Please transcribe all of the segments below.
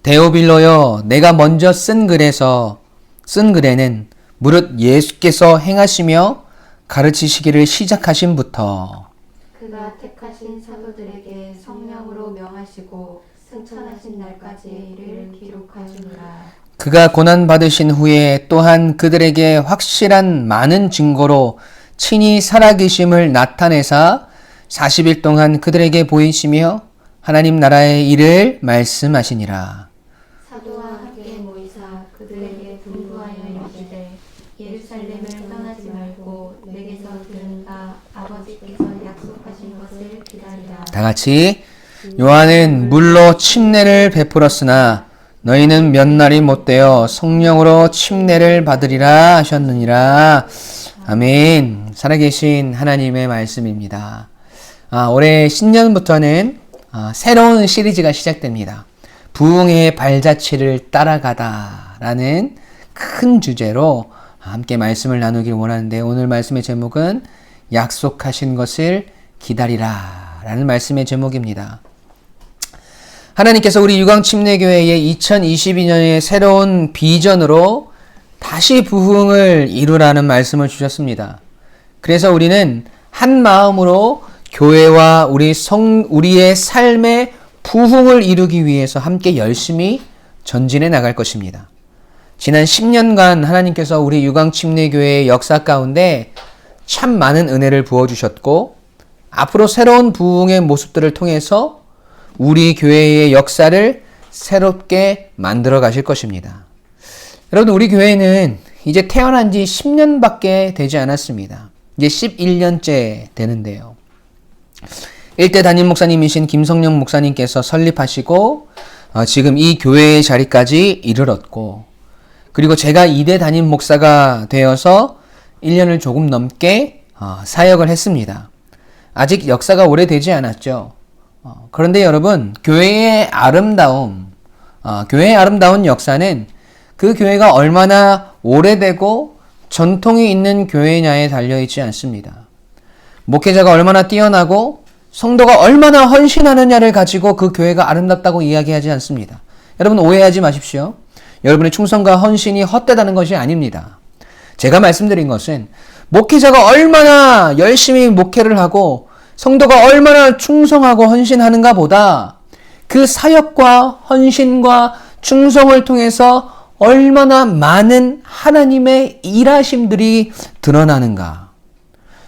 데오빌로여, 내가 먼저 쓴 글에는 무릇 예수께서 행하시며 가르치시기를 시작하신부터 그가 택하신 사도들에게 성령으로 명하시고 승천하신 날까지를 기록하시니라. 그가 고난받으신 후에 또한 그들에게 확실한 많은 증거로 친히 살아계심을 나타내사 40일 동안 그들에게 보이시며 하나님 나라의 일을 말씀하시니라. 사도와 함께 모이사 그들에게 분부하여 이르시되 예루살렘을 떠나지 말고 내게서 들은 바 아버지께서 약속하신 것을 기다리라. 다 같이 요한은 물로 침례를 베풀었으나 너희는 몇 날이 못되어 성령으로 침례를 받으리라 하셨느니라. 아멘. 살아계신 하나님의 말씀입니다. 올해 신년부터는 새로운 시리즈가 시작됩니다. 부흥의 발자취를 따라가다 라는 큰 주제로 함께 말씀을 나누길 원하는데, 오늘 말씀의 제목은 약속하신 것을 기다리라 라는 말씀의 제목입니다. 하나님께서 우리 유광침례교회의 2022년의 새로운 비전으로 다시 부흥을 이루라는 말씀을 주셨습니다. 그래서 우리는 한 마음으로 교회와 우리의 삶의 부흥을 이루기 위해서 함께 열심히 전진해 나갈 것입니다. 지난 10년간 하나님께서 우리 유광침례교회의 역사 가운데 참 많은 은혜를 부어주셨고, 앞으로 새로운 부흥의 모습들을 통해서 우리 교회의 역사를 새롭게 만들어 가실 것입니다. 여러분, 우리 교회는 이제 태어난 지 10년밖에 되지 않았습니다. 이제 11년째 되는데요. 1대 담임 목사님이신 김성령 목사님께서 설립하시고 지금 이 교회의 자리까지 이르렀고, 그리고 제가 2대 담임 목사가 되어서 1년을 조금 넘게 사역을 했습니다. 아직 역사가 오래되지 않았죠. 그런데 여러분, 교회의 아름다운 역사는 그 교회가 얼마나 오래되고 전통이 있는 교회냐에 달려있지 않습니다. 목회자가 얼마나 뛰어나고 성도가 얼마나 헌신하느냐를 가지고 그 교회가 아름답다고 이야기하지 않습니다. 여러분, 오해하지 마십시오. 여러분의 충성과 헌신이 헛되다는 것이 아닙니다. 제가 말씀드린 것은 목회자가 얼마나 열심히 목회를 하고 성도가 얼마나 충성하고 헌신하는가 보다 그 사역과 헌신과 충성을 통해서 얼마나 많은 하나님의 일하심들이 드러나는가,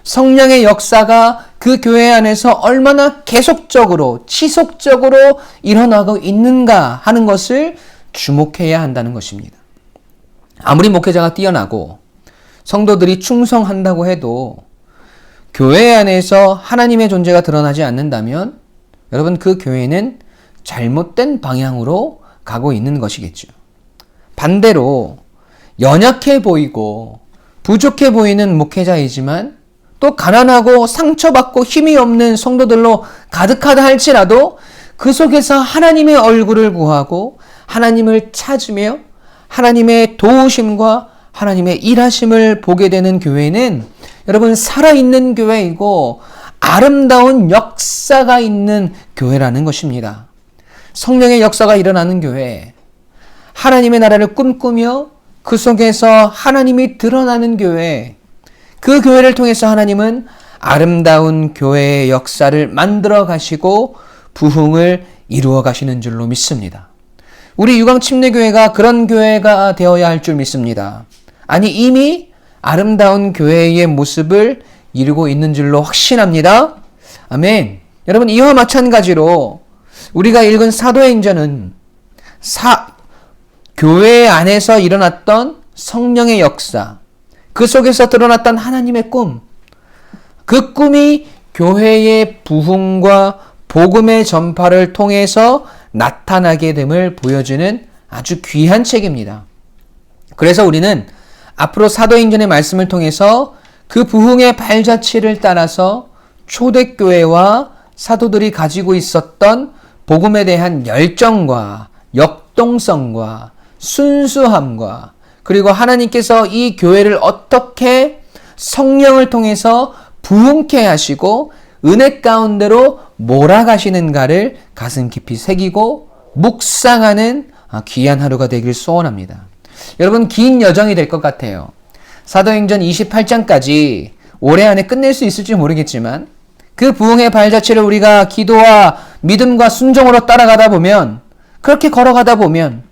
성령의 역사가 그 교회 안에서 얼마나 계속적으로 지속적으로 일어나고 있는가 하는 것을 주목해야 한다는 것입니다. 아무리 목회자가 뛰어나고 성도들이 충성한다고 해도 교회 안에서 하나님의 존재가 드러나지 않는다면 여러분, 그 교회는 잘못된 방향으로 가고 있는 것이겠죠. 반대로 연약해 보이고 부족해 보이는 목회자이지만 또 가난하고 상처받고 힘이 없는 성도들로 가득하다 할지라도 그 속에서 하나님의 얼굴을 구하고 하나님을 찾으며 하나님의 도우심과 하나님의 일하심을 보게 되는 교회는 여러분, 살아있는 교회이고 아름다운 역사가 있는 교회라는 것입니다. 성령의 역사가 일어나는 교회, 하나님의 나라를 꿈꾸며 그 속에서 하나님이 드러나는 교회, 그 교회를 통해서 하나님은 아름다운 교회의 역사를 만들어 가시고 부흥을 이루어 가시는 줄로 믿습니다. 우리 유광침례교회가 그런 교회가 되어야 할 줄 믿습니다. 아니, 이미 아름다운 교회의 모습을 이루고 있는 줄로 확신합니다. 아멘. 여러분, 이와 마찬가지로 우리가 읽은 사도행전은 교회 안에서 일어났던 성령의 역사, 그 속에서 드러났던 하나님의 꿈, 그 꿈이 교회의 부흥과 복음의 전파를 통해서 나타나게 됨을 보여주는 아주 귀한 책입니다. 그래서 우리는 앞으로 사도행전의 말씀을 통해서 그 부흥의 발자취를 따라서 초대교회와 사도들이 가지고 있었던 복음에 대한 열정과 역동성과 순수함과 그리고 하나님께서 이 교회를 어떻게 성령을 통해서 부흥케 하시고 은혜 가운데로 몰아가시는가를 가슴 깊이 새기고 묵상하는 귀한 하루가 되길 소원합니다. 여러분, 긴 여정이 될 것 같아요. 사도행전 28장까지 올해 안에 끝낼 수 있을지 모르겠지만 그 부흥의 발자취를 우리가 기도와 믿음과 순종으로 따라가다 보면, 그렇게 걸어가다 보면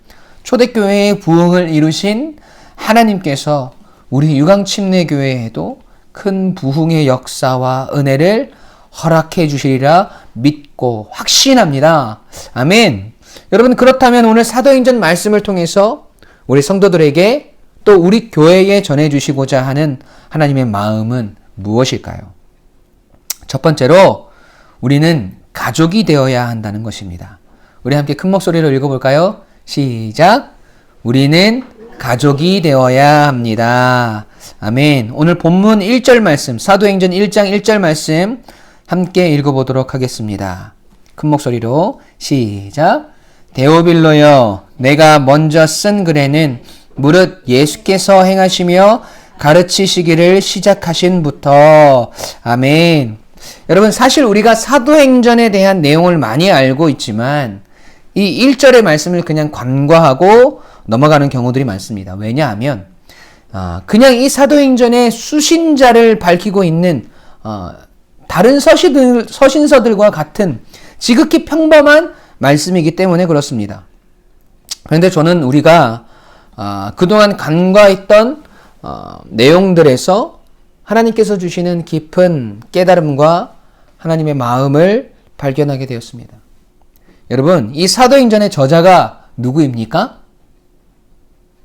초대교회의 부흥을 이루신 하나님께서 우리 유광침례교회에도 큰 부흥의 역사와 은혜를 허락해 주시리라 믿고 확신합니다. 아멘. 여러분, 그렇다면 오늘 사도행전 말씀을 통해서 우리 성도들에게 또 우리 교회에 전해주시고자 하는 하나님의 마음은 무엇일까요? 첫 번째로 우리는 가족이 되어야 한다는 것입니다. 우리 함께 큰 목소리로 읽어볼까요? 시작! 우리는 가족이 되어야 합니다. 아멘. 오늘 본문 1절 말씀, 사도행전 1장 1절 말씀 함께 읽어보도록 하겠습니다. 큰 목소리로 시작! 데오빌로여, 내가 먼저 쓴 글에는 무릇 예수께서 행하시며 가르치시기를 시작하신부터. 아멘. 여러분, 사실 우리가 사도행전에 대한 내용을 많이 알고 있지만 이 1절의 말씀을 그냥 관과하고 넘어가는 경우들이 많습니다. 왜냐하면 그냥 이 사도행전의 수신자를 밝히고 있는 다른 서신서들과 같은 지극히 평범한 말씀이기 때문에 그렇습니다. 그런데 저는 우리가 그동안 간과했던 내용들에서 하나님께서 주시는 깊은 깨달음과 하나님의 마음을 발견하게 되었습니다. 여러분, 이 사도행전의 저자가 누구입니까?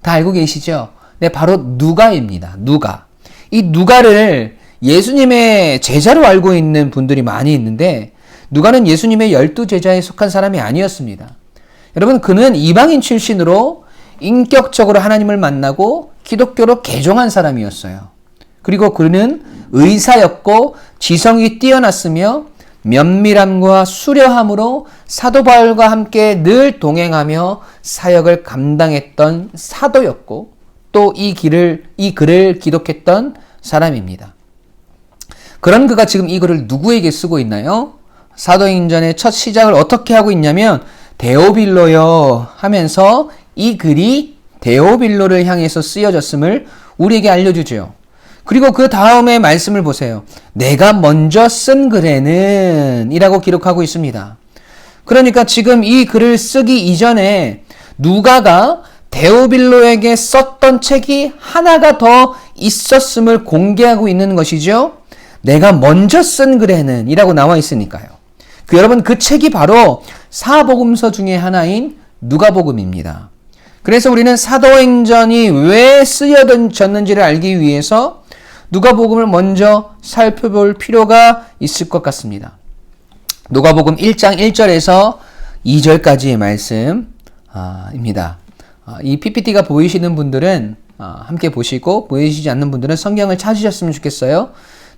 다 알고 계시죠? 네, 바로 누가입니다. 누가. 이 누가를 예수님의 제자로 알고 있는 분들이 많이 있는데, 누가는 예수님의 12제자에 속한 사람이 아니었습니다. 여러분, 그는 이방인 출신으로 인격적으로 하나님을 만나고 기독교로 개종한 사람이었어요. 그리고 그는 의사였고 지성이 뛰어났으며 면밀함과 수려함으로 사도 바울과 함께 늘 동행하며 사역을 감당했던 사도였고, 또 이 글을 기록했던 사람입니다. 그런 그가 지금 이 글을 누구에게 쓰고 있나요? 사도행전의 첫 시작을 어떻게 하고 있냐면 데오빌로여 하면서 이 글이 데오빌로를 향해서 쓰여졌음을 우리에게 알려주죠. 그리고 그 다음에 말씀을 보세요. 내가 먼저 쓴 글에는 이라고 기록하고 있습니다. 그러니까 지금 이 글을 쓰기 이전에 누가가 데오빌로에게 썼던 책이 하나가 더 있었음을 공개하고 있는 것이죠. 내가 먼저 쓴 글에는 이라고 나와 있으니까요. 여러분, 그 책이 바로 사복음서 중에 하나인 누가복음입니다. 그래서 우리는 사도행전이 왜 쓰여졌는지를 알기 위해서 누가복음을 먼저 살펴볼 필요가 있을 것 같습니다. 누가복음 1장 1절에서 2절까지의 말씀입니다. 이 PPT가 보이시는 분들은 함께 보시고, 보이시지 않는 분들은 성경을 찾으셨으면 좋겠어요.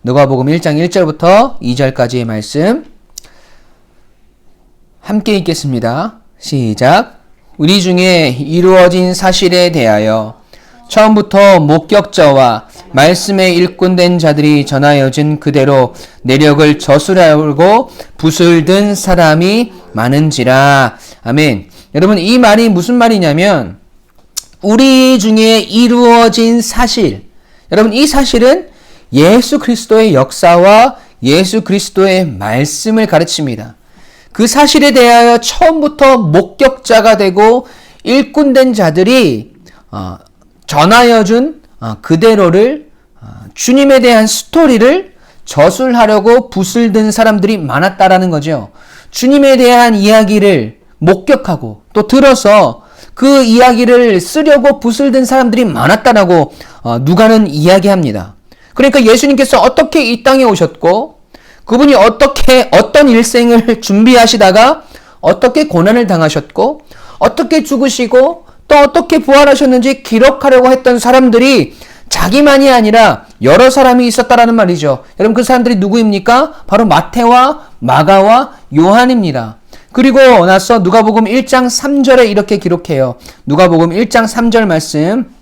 누가복음 1장 1절부터 2절까지의 말씀 함께 읽겠습니다. 시작. 우리 중에 이루어진 사실에 대하여 처음부터 목격자와 말씀에 일꾼된 자들이 전하여진 그대로 내력을 저술하고 붓을 든 사람이 많은지라. 아멘. 여러분, 이 말이 무슨 말이냐면 우리 중에 이루어진 사실. 여러분, 이 사실은 예수 그리스도의 역사와 예수 그리스도의 말씀을 가르칩니다. 그 사실에 대하여 처음부터 목격자가 되고 일꾼된 자들이 전하여준 그대로를 주님에 대한 스토리를 저술하려고 붓을 든 사람들이 많았다라는 거죠. 주님에 대한 이야기를 목격하고 또 들어서 그 이야기를 쓰려고 붓을 든 사람들이 많았다라고 누가는 이야기합니다. 그러니까 예수님께서 어떻게 이 땅에 오셨고 그분이 어떤 일생을 준비하시다가 어떻게 고난을 당하셨고 어떻게 죽으시고 또 어떻게 부활하셨는지 기록하려고 했던 사람들이 자기만이 아니라 여러 사람이 있었다라는 말이죠. 여러분, 그 사람들이 누구입니까? 바로 마태와 마가와 요한입니다. 그리고 나서 누가복음 1장 3절에 이렇게 기록해요. 누가복음 1장 3절 말씀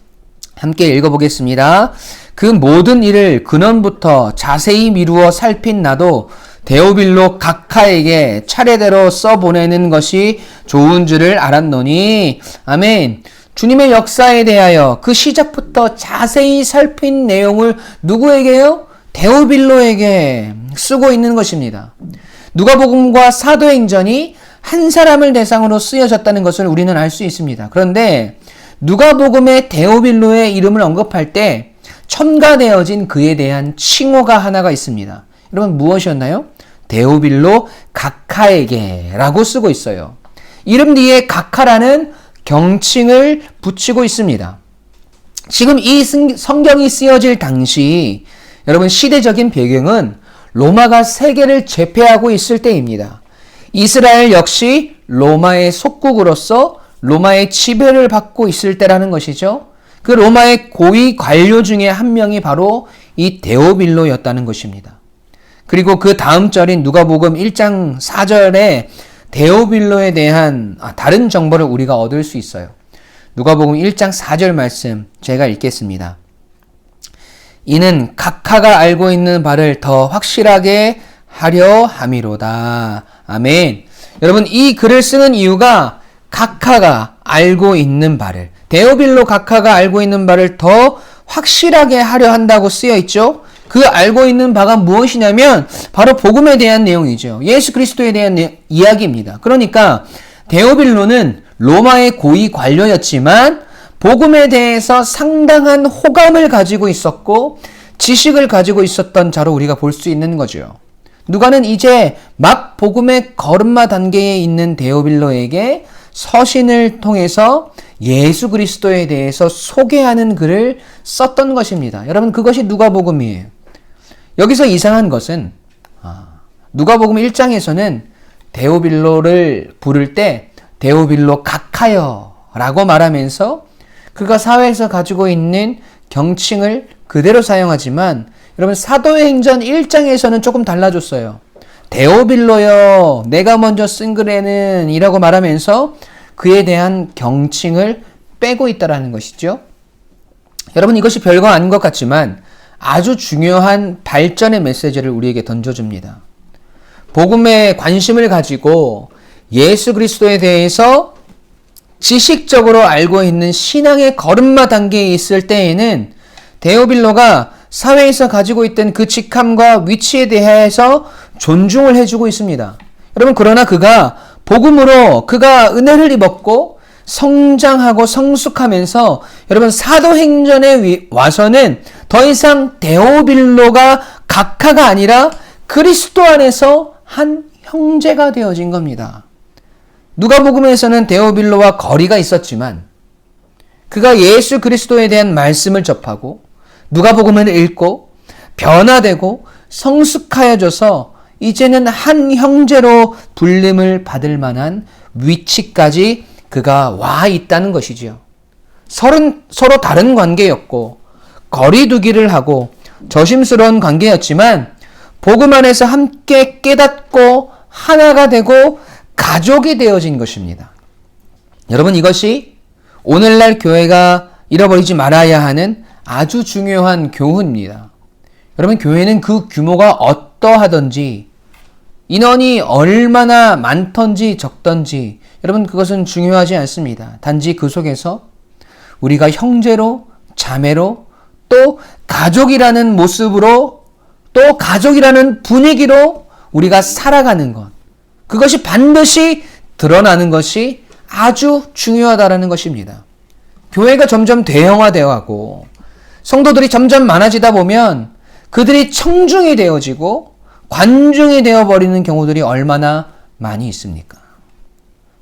함께 읽어보겠습니다. 그 모든 일을 근원부터 자세히 미루어 살핀 나도 데오빌로 각하에게 차례대로 써보내는 것이 좋은 줄을 알았노니. 아멘. 주님의 역사에 대하여 그 시작부터 자세히 살핀 내용을 누구에게요? 데오빌로에게 쓰고 있는 것입니다. 누가복음과 사도행전이 한 사람을 대상으로 쓰여졌다는 것을 우리는 알 수 있습니다. 그런데 누가복음의 데오빌로의 이름을 언급할 때 첨가되어진 그에 대한 칭호가 하나가 있습니다. 여러분 무엇이었나요? 데오빌로 각하에게 라고 쓰고 있어요. 이름 뒤에 각하라는 경칭을 붙이고 있습니다. 지금 이 성경이 쓰여질 당시 여러분 시대적인 배경은 로마가 세계를 제패하고 있을 때입니다. 이스라엘 역시 로마의 속국으로서 로마의 지배를 받고 있을 때라는 것이죠. 그 로마의 고위 관료 중에 한 명이 바로 이 데오빌로였다는 것입니다. 그리고 그 다음 절인 누가복음 1장 4절에 데오빌로에 대한 다른 정보를 우리가 얻을 수 있어요. 누가복음 1장 4절 말씀 제가 읽겠습니다. 이는 각하가 알고 있는 바를 더 확실하게 하려 함이로다. 아멘. 여러분 이 글을 쓰는 이유가 각하가 알고 있는 바를, 데오빌로 각하가 알고 있는 바를 더 확실하게 하려 한다고 쓰여 있죠. 그 알고 있는 바가 무엇이냐면 바로 복음에 대한 내용이죠. 예수 그리스도에 대한 이야기입니다. 그러니까 데오빌로는 로마의 고위 관료였지만 복음에 대해서 상당한 호감을 가지고 있었고 지식을 가지고 있었던 자로 우리가 볼 수 있는 거죠. 누가는 이제 막 복음의 걸음마 단계에 있는 데오빌로에게 서신을 통해서 예수 그리스도에 대해서 소개하는 글을 썼던 것입니다. 여러분 그것이 누가복음이에요. 여기서 이상한 것은 누가복음 1장에서는 데오빌로를 부를 때 데오빌로 각하여 라고 말하면서 그가 사회에서 가지고 있는 경칭을 그대로 사용하지만 여러분 사도행전 1장에서는 조금 달라졌어요. 데오빌로여 내가 먼저 쓴 글에는 이라고 말하면서 그에 대한 경칭을 빼고 있다라는 것이죠. 여러분 이것이 별거 아닌 것 같지만 아주 중요한 발전의 메시지를 우리에게 던져줍니다. 복음에 관심을 가지고 예수 그리스도에 대해서 지식적으로 알고 있는 신앙의 걸음마 단계에 있을 때에는 데오빌로가 사회에서 가지고 있던 그 직함과 위치에 대해서 존중을 해주고 있습니다. 여러분 그러나 그가 복음으로 그가 은혜를 입었고 성장하고 성숙하면서 여러분 사도행전에 와서는 더 이상 데오빌로가 각하가 아니라 그리스도 안에서 한 형제가 되어진 겁니다. 누가복음에서는 데오빌로와 거리가 있었지만 그가 예수 그리스도에 대한 말씀을 접하고 누가복음을 읽고 변화되고 성숙하여져서 이제는 한 형제로 불림을 받을 만한 위치까지 그가 와 있다는 것이지요. 서로 다른 관계였고 거리두기를 하고 저심스러운 관계였지만 복음 안에서 함께 깨닫고 하나가 되고 가족이 되어진 것입니다. 여러분 이것이 오늘날 교회가 잃어버리지 말아야 하는 아주 중요한 교훈입니다. 여러분 교회는 그 규모가 어떠하든지 인원이 얼마나 많던지 적던지 여러분 그것은 중요하지 않습니다. 단지 그 속에서 우리가 형제로 자매로 또 가족이라는 모습으로 또 가족이라는 분위기로 우리가 살아가는 것 그것이 반드시 드러나는 것이 아주 중요하다라는 것입니다. 교회가 점점 대형화되어 가고 성도들이 점점 많아지다 보면 그들이 청중이 되어지고 관중이 되어버리는 경우들이 얼마나 많이 있습니까?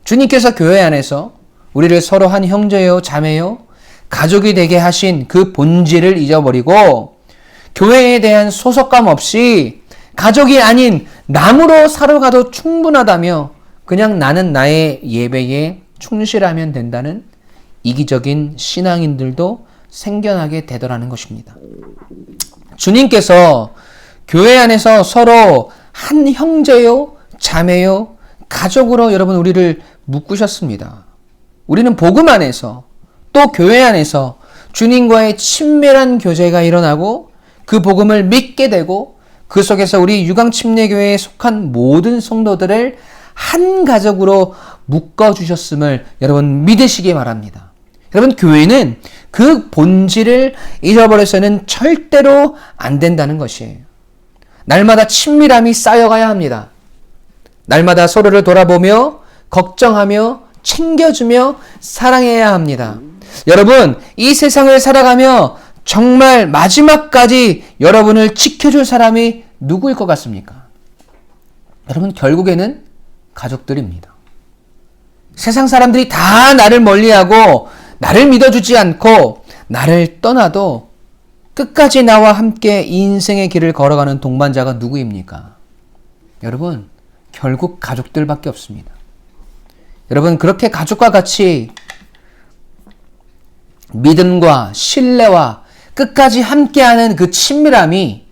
주님께서 교회 안에서 우리를 서로 한 형제요 자매요 가족이 되게 하신 그 본질을 잊어버리고 교회에 대한 소속감 없이 가족이 아닌 남으로 살아가도 충분하다며 그냥 나는 나의 예배에 충실하면 된다는 이기적인 신앙인들도 생겨나게 되더라는 것입니다. 주님께서 교회 안에서 서로 한 형제요, 자매요, 가족으로 여러분 우리를 묶으셨습니다. 우리는 복음 안에서 또 교회 안에서 주님과의 친밀한 교제가 일어나고 그 복음을 믿게 되고 그 속에서 우리 유광침례교회에 속한 모든 성도들을 한 가족으로 묶어주셨음을 여러분 믿으시기 바랍니다. 여러분, 교회는 그 본질을 잃어버려서는 절대로 안 된다는 것이에요. 날마다 친밀함이 쌓여가야 합니다. 날마다 서로를 돌아보며 걱정하며 챙겨주며 사랑해야 합니다. 여러분, 이 세상을 살아가며 정말 마지막까지 여러분을 지켜줄 사람이 누구일 것 같습니까? 여러분, 결국에는 가족들입니다. 세상 사람들이 다 나를 멀리하고 나를 믿어주지 않고 나를 떠나도 끝까지 나와 함께 인생의 길을 걸어가는 동반자가 누구입니까? 여러분, 결국 가족들밖에 없습니다. 여러분, 그렇게 가족과 같이 믿음과 신뢰와 끝까지 함께하는 그 친밀함이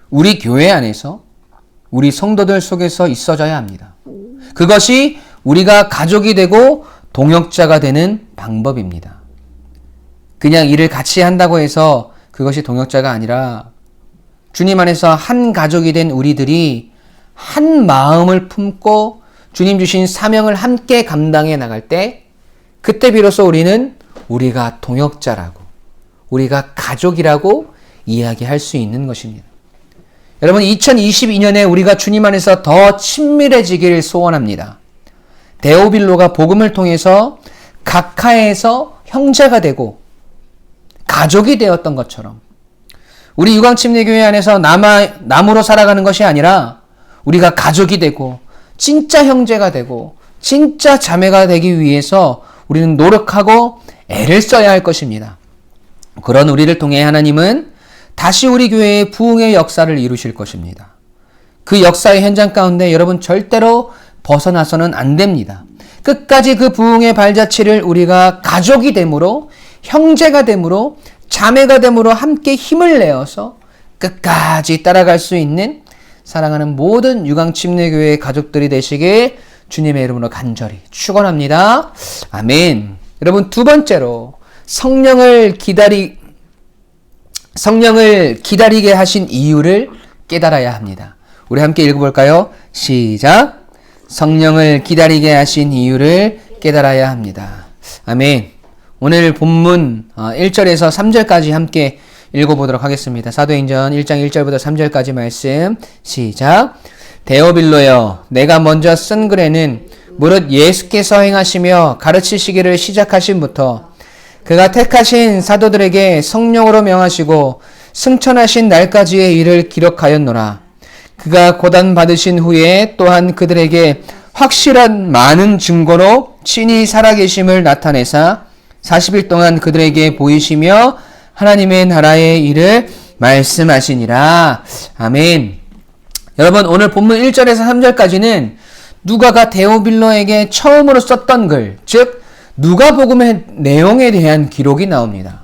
우리 교회 안에서 우리 성도들 속에서 있어져야 합니다. 그것이 우리가 가족이 되고 동역자가 되는 방법입니다. 그냥 일을 같이 한다고 해서 그것이 동역자가 아니라 주님 안에서 한 가족이 된 우리들이 한 마음을 품고 주님 주신 사명을 함께 감당해 나갈 때 그때 비로소 우리는 우리가 동역자라고 우리가 가족이라고 이야기할 수 있는 것입니다. 여러분, 2022년에 우리가 주님 안에서 더 친밀해지기를 소원합니다. 데오빌로가 복음을 통해서 각하에서 형제가 되고 가족이 되었던 것처럼 우리 유광침례교회 안에서 남으로 살아가는 것이 아니라 우리가 가족이 되고 진짜 형제가 되고 진짜 자매가 되기 위해서 우리는 노력하고 애를 써야 할 것입니다. 그런 우리를 통해 하나님은 다시 우리 교회의 부흥의 역사를 이루실 것입니다. 그 역사의 현장 가운데 여러분 절대로 벗어나서는 안 됩니다. 끝까지 그 부흥의 발자취를 우리가 가족이 됨으로 형제가 됨으로 자매가 됨으로 함께 힘을 내어서 끝까지 따라갈 수 있는 사랑하는 모든 유광침례교회의 가족들이 되시길 주님의 이름으로 간절히 축원합니다. 아멘. 여러분, 두 번째로 성령을 기다리게 하신 이유를 깨달아야 합니다. 우리 함께 읽어볼까요? 시작. 성령을 기다리게 하신 이유를 깨달아야 합니다. 아멘. 오늘 본문 1절에서 3절까지 함께 읽어보도록 하겠습니다. 사도행전 1장 1절부터 3절까지 말씀 시작. 데오빌로여, 내가 먼저 쓴 글에는 무릇 예수께서 행하시며 가르치시기를 시작하신부터 그가 택하신 사도들에게 성령으로 명하시고 승천하신 날까지의 일을 기록하였노라. 그가 고단받으신 후에 또한 그들에게 확실한 많은 증거로 친히 살아계심을 나타내사 40일 동안 그들에게 보이시며 하나님의 나라의 일을 말씀하시니라. 아멘. 여러분, 오늘 본문 1절에서 3절까지는 누가가 데오빌로에게 처음으로 썼던 글, 즉 누가복음의 내용에 대한 기록이 나옵니다.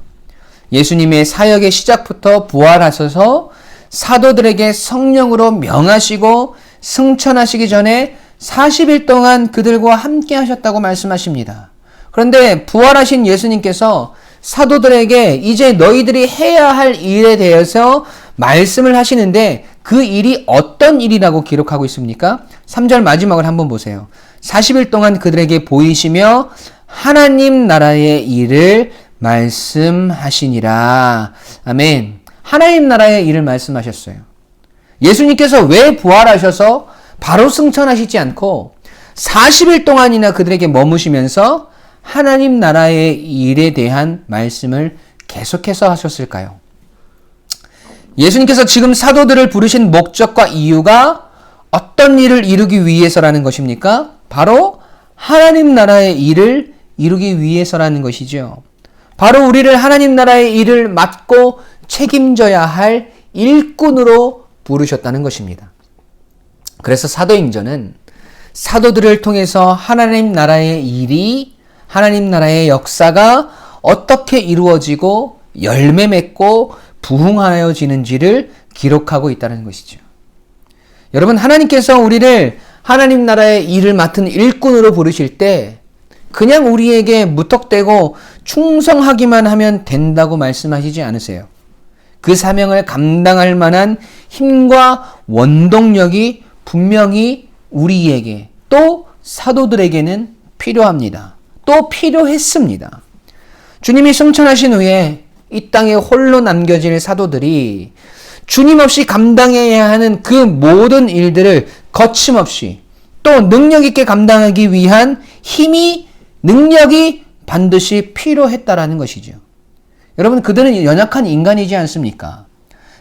예수님의 사역의 시작부터 부활하셔서 사도들에게 성령으로 명하시고 승천하시기 전에 40일 동안 그들과 함께 하셨다고 말씀하십니다. 그런데 부활하신 예수님께서 사도들에게 이제 너희들이 해야 할 일에 대해서 말씀을 하시는데 그 일이 어떤 일이라고 기록하고 있습니까? 3절 마지막을 한번 보세요. 40일 동안 그들에게 보이시며 하나님 나라의 일을 말씀하시니라. 아멘. 하나님 나라의 일을 말씀하셨어요. 예수님께서 왜 부활하셔서 바로 승천하시지 않고 40일 동안이나 그들에게 머무시면서 하나님 나라의 일에 대한 말씀을 계속해서 하셨을까요? 예수님께서 지금 사도들을 부르신 목적과 이유가 어떤 일을 이루기 위해서라는 것입니까? 바로 하나님 나라의 일을 이루기 위해서라는 것이죠. 바로 우리를 하나님 나라의 일을 맡고 책임져야 할 일꾼으로 부르셨다는 것입니다. 그래서 사도행전은 사도들을 통해서 하나님 나라의 일이, 하나님 나라의 역사가 어떻게 이루어지고 열매 맺고 부흥하여지는지를 기록하고 있다는 것이죠. 여러분, 하나님께서 우리를 하나님 나라의 일을 맡은 일꾼으로 부르실 때 그냥 우리에게 무턱대고 충성하기만 하면 된다고 말씀하시지 않으세요. 그 사명을 감당할 만한 힘과 원동력이 분명히 우리에게 또 사도들에게는 필요합니다. 또 필요했습니다. 주님이 승천하신 후에 이 땅에 홀로 남겨질 사도들이 주님 없이 감당해야 하는 그 모든 일들을 거침없이 또 능력 있게 감당하기 위한 힘이, 능력이 반드시 필요했다라는 것이죠. 여러분, 그들은 연약한 인간이지 않습니까?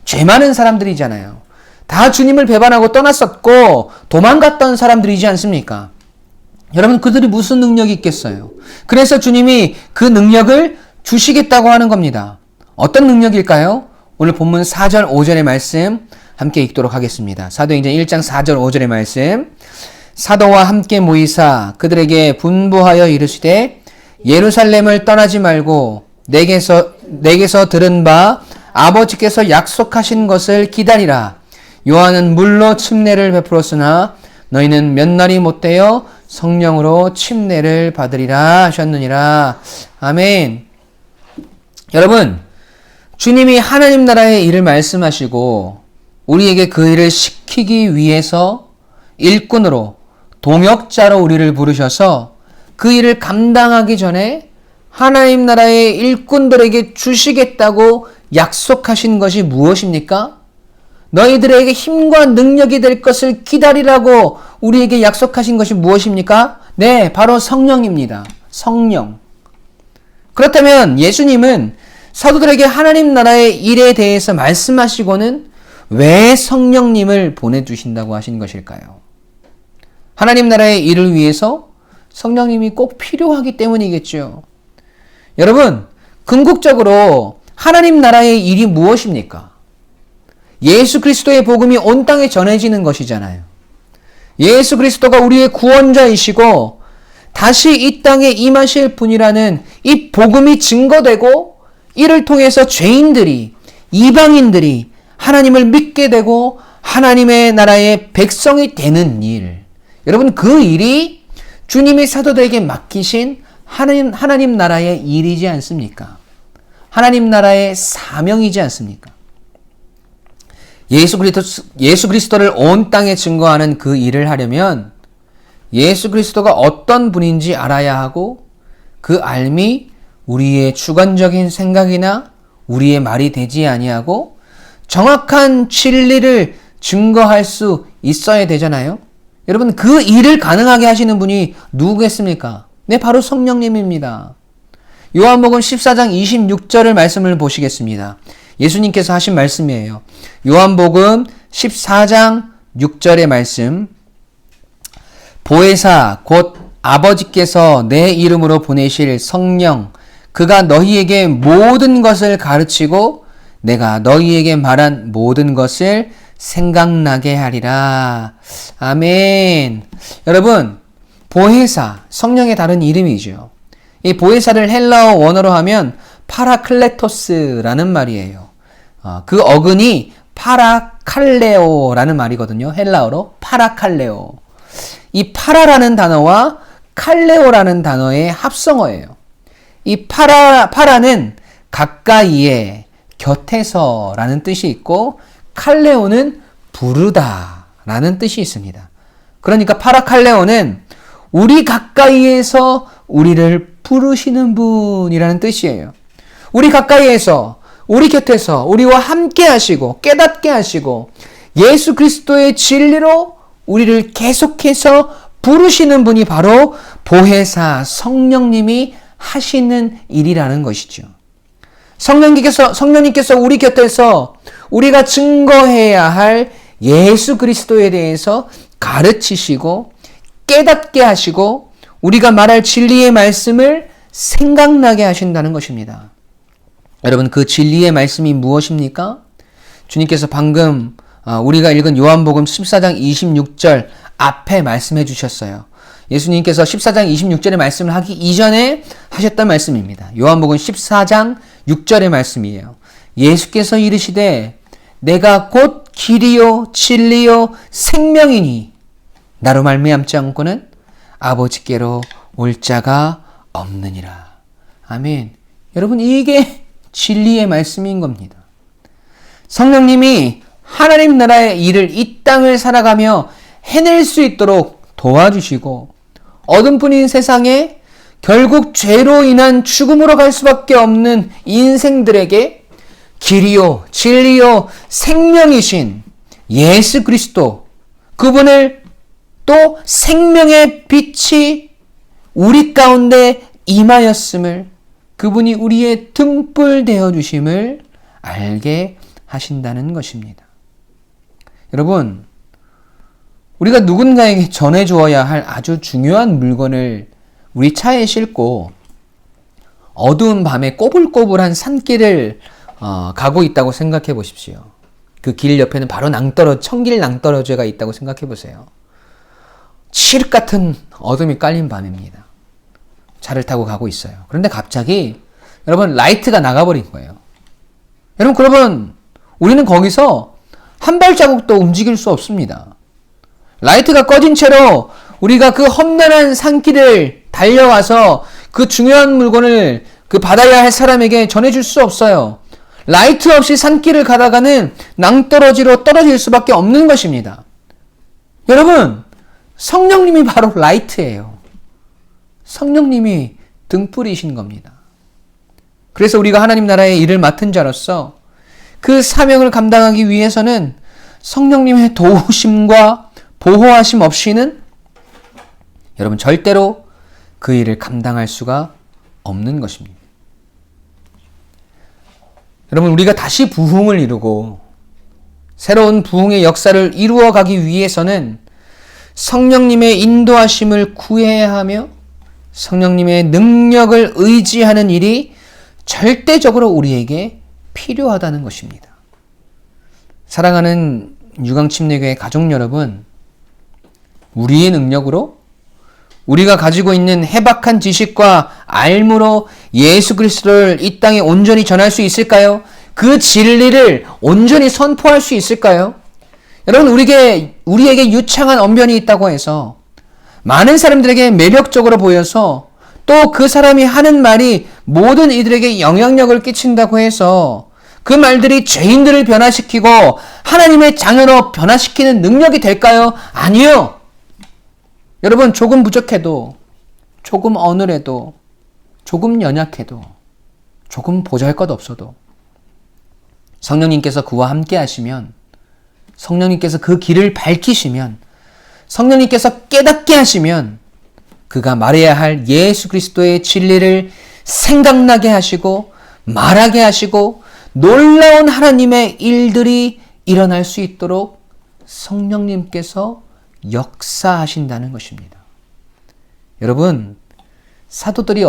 죄 많은 사람들이잖아요. 다 주님을 배반하고 떠났었고 도망갔던 사람들이지 않습니까? 여러분, 그들이 무슨 능력이 있겠어요? 그래서 주님이 그 능력을 주시겠다고 하는 겁니다. 어떤 능력일까요? 오늘 본문 4절 5절의 말씀 함께 읽도록 하겠습니다. 사도행전 1장 4절 5절의 말씀. 사도와 함께 모이사 그들에게 분부하여 이르시되 예루살렘을 떠나지 말고 내게서 들은 바 아버지께서 약속하신 것을 기다리라. 요한은 물로 침례를 베풀었으나 너희는 몇 날이 못되어 성령으로 침례를 받으리라 하셨느니라. 아멘. 여러분, 주님이 하나님 나라의 일을 말씀하시고 우리에게 그 일을 시키기 위해서 일꾼으로, 동역자로 우리를 부르셔서 그 일을 감당하기 전에 하나님 나라의 일꾼들에게 주시겠다고 약속하신 것이 무엇입니까? 너희들에게 힘과 능력이 될 것을 기다리라고 우리에게 약속하신 것이 무엇입니까? 네, 바로 성령입니다. 성령. 그렇다면 예수님은 사도들에게 하나님 나라의 일에 대해서 말씀하시고는 왜 성령님을 보내주신다고 하신 것일까요? 하나님 나라의 일을 위해서 성령님이 꼭 필요하기 때문이겠죠. 여러분, 궁극적으로 하나님 나라의 일이 무엇입니까? 예수 그리스도의 복음이 온 땅에 전해지는 것이잖아요. 예수 그리스도가 우리의 구원자이시고 다시 이 땅에 임하실 분이라는 이 복음이 증거되고 이를 통해서 죄인들이, 이방인들이 하나님을 믿게 되고 하나님의 나라의 백성이 되는 일. 여러분, 그 일이 주님이 사도들에게 맡기신 하나님 나라의 일이지 않습니까? 하나님 나라의 사명이지 않습니까? 예수 그리스도를 온 땅에 증거하는 그 일을 하려면 예수 그리스도가 어떤 분인지 알아야 하고 그 알미 우리의 주관적인 생각이나 우리의 말이 되지 아니하고 정확한 진리를 증거할 수 있어야 되잖아요. 여러분, 그 일을 가능하게 하시는 분이 누구겠습니까? 네, 바로 성령님입니다. 요한복음 14장 26절을 말씀을 보시겠습니다. 예수님께서 하신 말씀이에요. 요한복음 14장 6절의 말씀. 보혜사 곧 아버지께서 내 이름으로 보내실 성령 그가 너희에게 모든 것을 가르치고 내가 너희에게 말한 모든 것을 생각나게 하리라. 아멘. 여러분, 보혜사, 성령의 다른 이름이죠. 이 보혜사를 헬라어 원어로 하면 파라클레토스라는 말이에요. 그 어근이 파라칼레오라는 말이거든요. 헬라어로 파라칼레오. 이 파라라는 단어와 칼레오라는 단어의 합성어예요. 이 파라는 가까이에, 곁에서라는 뜻이 있고 칼레오는 부르다라는 뜻이 있습니다. 그러니까 파라칼레오는 우리 가까이에서 우리를 부르시는 분이라는 뜻이에요. 우리 가까이에서, 우리 곁에서 우리와 함께 하시고 깨닫게 하시고 예수 그리스도의 진리로 우리를 계속해서 부르시는 분이 바로 보혜사 성령님이 하시는 일이라는 것이죠. 성령님께서 우리 곁에서 우리가 증거해야 할 예수 그리스도에 대해서 가르치시고 깨닫게 하시고 우리가 말할 진리의 말씀을 생각나게 하신다는 것입니다. 여러분, 그 진리의 말씀이 무엇입니까? 주님께서 방금 우리가 읽은 요한복음 14장 26절 앞에 말씀해 주셨어요. 예수님께서 14장 26절의 말씀을 하기 이전에 하셨던 말씀입니다. 요한복음 14장 6절의 말씀이에요. 예수께서 이르시되 내가 곧 길이요 진리요 생명이니 나로 말미암지 않고는 아버지께로 올 자가 없느니라. 아멘. 여러분, 이게 진리의 말씀인 겁니다. 성령님이 하나님 나라의 일을 이 땅을 살아가며 해낼 수 있도록 도와주시고 어둠뿐인 세상에 결국 죄로 인한 죽음으로 갈 수밖에 없는 인생들에게 길이요 진리요 생명이신 예수 그리스도 그분을 또 생명의 빛이 우리 가운데 임하였음을 그분이 우리의 등불 되어 주심을 알게 하신다는 것입니다. 여러분, 우리가 누군가에게 전해주어야 할 아주 중요한 물건을 우리 차에 싣고 어두운 밤에 꼬불꼬불한 산길을 가고 있다고 생각해 보십시오. 그 길 옆에는 바로 청길 낭떠러지가 있다고 생각해 보세요. 칠흑 같은 어둠이 깔린 밤입니다. 차를 타고 가고 있어요. 그런데 갑자기 여러분 라이트가 나가버린 거예요. 여러분 그러면 우리는 거기서 한 발자국도 움직일 수 없습니다. 라이트가 꺼진 채로 우리가 그 험난한 산길을 달려가서 그 중요한 물건을 그 받아야 할 사람에게 전해줄 수 없어요. 라이트 없이 산길을 가다가는 낭떠러지로 떨어질 수밖에 없는 것입니다. 여러분, 성령님이 바로 라이트예요. 성령님이 등불이신 겁니다. 그래서 우리가 하나님 나라의 일을 맡은 자로서 그 사명을 감당하기 위해서는 성령님의 도우심과 보호하심 없이는 여러분 절대로 그 일을 감당할 수가 없는 것입니다. 여러분 우리가 다시 부흥을 이루고 새로운 부흥의 역사를 이루어 가기 위해서는 성령님의 인도하심을 구해야 하며 성령님의 능력을 의지하는 일이 절대적으로 우리에게 필요하다는 것입니다. 사랑하는 유광침례교회 가족 여러분, 우리의 능력으로 우리가 가지고 있는 해박한 지식과 알므로 예수 그리스도를 이 땅에 온전히 전할 수 있을까요? 그 진리를 온전히 선포할 수 있을까요? 여러분 우리에게 유창한 언변이 있다고 해서 많은 사람들에게 매력적으로 보여서 또 그 사람이 하는 말이 모든 이들에게 영향력을 끼친다고 해서 그 말들이 죄인들을 변화시키고 하나님의 자녀로 변화시키는 능력이 될까요? 아니요. 여러분 조금 부족해도 조금 어눌해도 조금 연약해도 조금 보잘것없어도 성령님께서 그와 함께 하시면 성령님께서 그 길을 밝히시면 성령님께서 깨닫게 하시면 그가 말해야 할 예수 그리스도의 진리를 생각나게 하시고 말하게 하시고 놀라운 하나님의 일들이 일어날 수 있도록 성령님께서 역사하신다는 것입니다. 여러분, 사도들이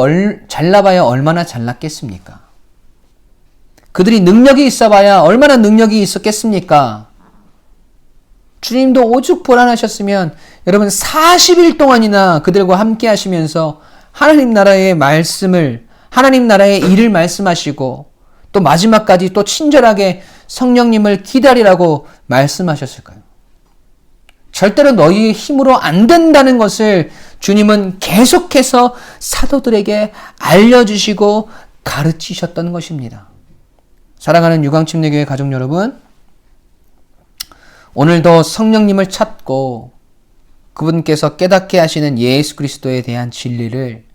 잘나봐야 얼마나 잘났겠습니까? 그들이 능력이 있어봐야 얼마나 능력이 있었겠습니까? 주님도 오죽 불안하셨으면 여러분 40일 동안이나 그들과 함께 하시면서 하나님 나라의 말씀을 하나님 나라의 일을 말씀하시고 또 마지막까지 또 친절하게 성령님을 기다리라고 말씀하셨을까요? 절대로 너희의 힘으로 안 된다는 것을 주님은 계속해서 사도들에게 알려주시고 가르치셨던 것입니다. 사랑하는 유광침례교회 가족 여러분, 오늘도 성령님을 찾고 그분께서 깨닫게 하시는 예수 그리스도에 대한 진리를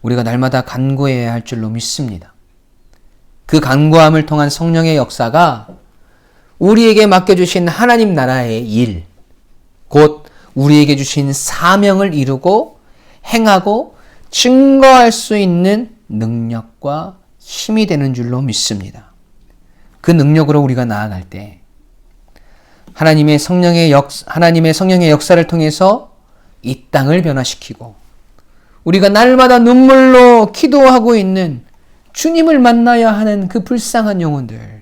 우리가 날마다 간구해야 할 줄로 믿습니다. 그 간구함을 통한 성령의 역사가 우리에게 맡겨주신 하나님 나라의 일, 곧 우리에게 주신 사명을 이루고 행하고 증거할 수 있는 능력과 힘이 되는 줄로 믿습니다. 그 능력으로 우리가 나아갈 때 하나님의 성령의 역사를 통해서 이 땅을 변화시키고 우리가 날마다 눈물로 기도하고 있는 주님을 만나야 하는 그 불쌍한 영혼들,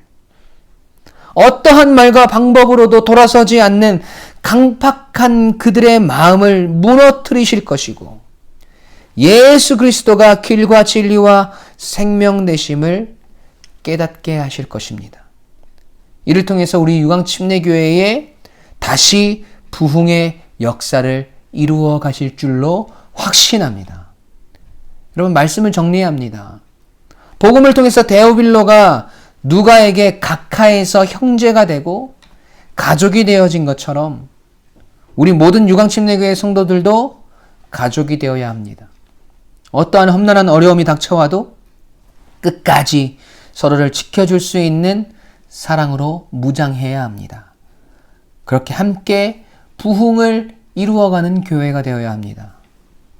어떠한 말과 방법으로도 돌아서지 않는 강팍한 그들의 마음을 무너뜨리실 것이고 예수 그리스도가 길과 진리와 생명 되심을 깨닫게 하실 것입니다. 이를 통해서 우리 유광침례교회에 다시 부흥의 역사를 이루어 가실 줄로 확신합니다. 여러분 말씀을 정리해야 합니다. 복음을 통해서 데오빌로가 누가에게 각하에서 형제가 되고 가족이 되어진 것처럼 우리 모든 유광침례교회 성도들도 가족이 되어야 합니다. 어떠한 험난한 어려움이 닥쳐와도 끝까지 서로를 지켜줄 수 있는 사랑으로 무장해야 합니다. 그렇게 함께 부흥을 이루어가는 교회가 되어야 합니다.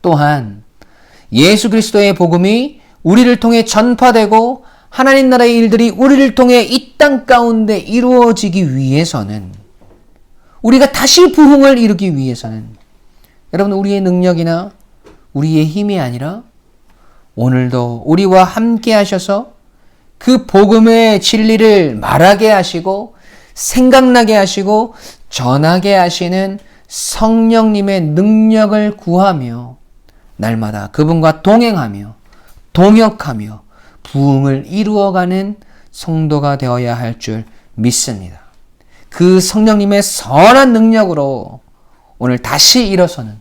또한 예수 그리스도의 복음이 우리를 통해 전파되고 하나님 나라의 일들이 우리를 통해 이 땅 가운데 이루어지기 위해서는, 우리가 다시 부흥을 이루기 위해서는 여러분, 우리의 능력이나 우리의 힘이 아니라 오늘도 우리와 함께 하셔서 그 복음의 진리를 말하게 하시고 생각나게 하시고 전하게 하시는 성령님의 능력을 구하며 날마다 그분과 동행하며 동역하며 부흥을 이루어가는 성도가 되어야 할 줄 믿습니다. 그 성령님의 선한 능력으로 오늘 다시 일어서는,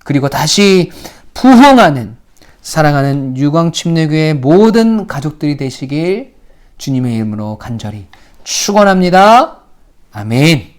그리고 다시 부흥하는, 사랑하는 유광침례교회의 모든 가족들이 되시길 주님의 이름으로 간절히 축원합니다. 아멘.